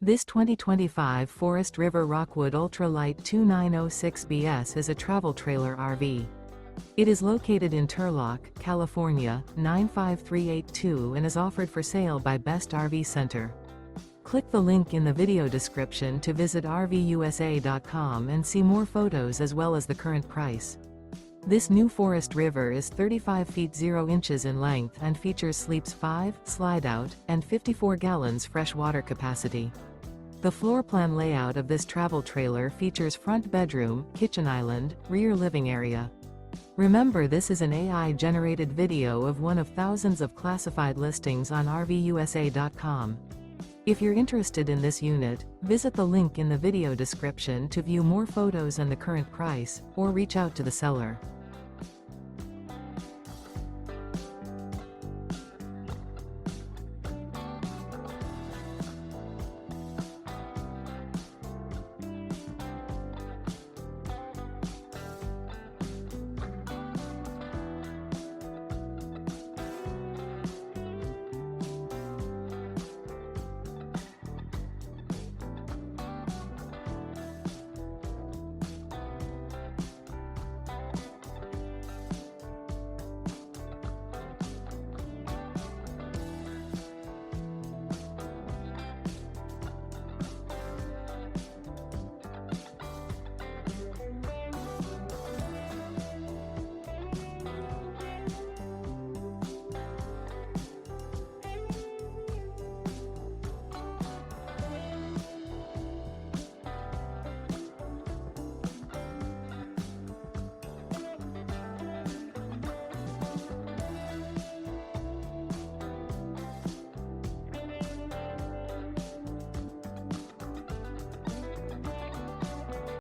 This 2025 Forest River Rockwood Ultra Lite 2906BS is a travel trailer RV. It is located in Turlock, California, 95382 and is offered for sale by Best RV Center. Click the link in the video description to visit RVUSA.com and see more photos as well as the current price. This new Forest River is 35 feet 0 inches in length and features sleeps 5, Slideout, and 54 gallons fresh water capacity. The floor plan layout of this travel trailer features front bedroom, kitchen island, rear living area. Remember, this is an AI-generated video of one of thousands of classified listings on RVUSA.com. If you're interested in this unit, visit the link in the video description to view more photos and the current price, or reach out to the seller.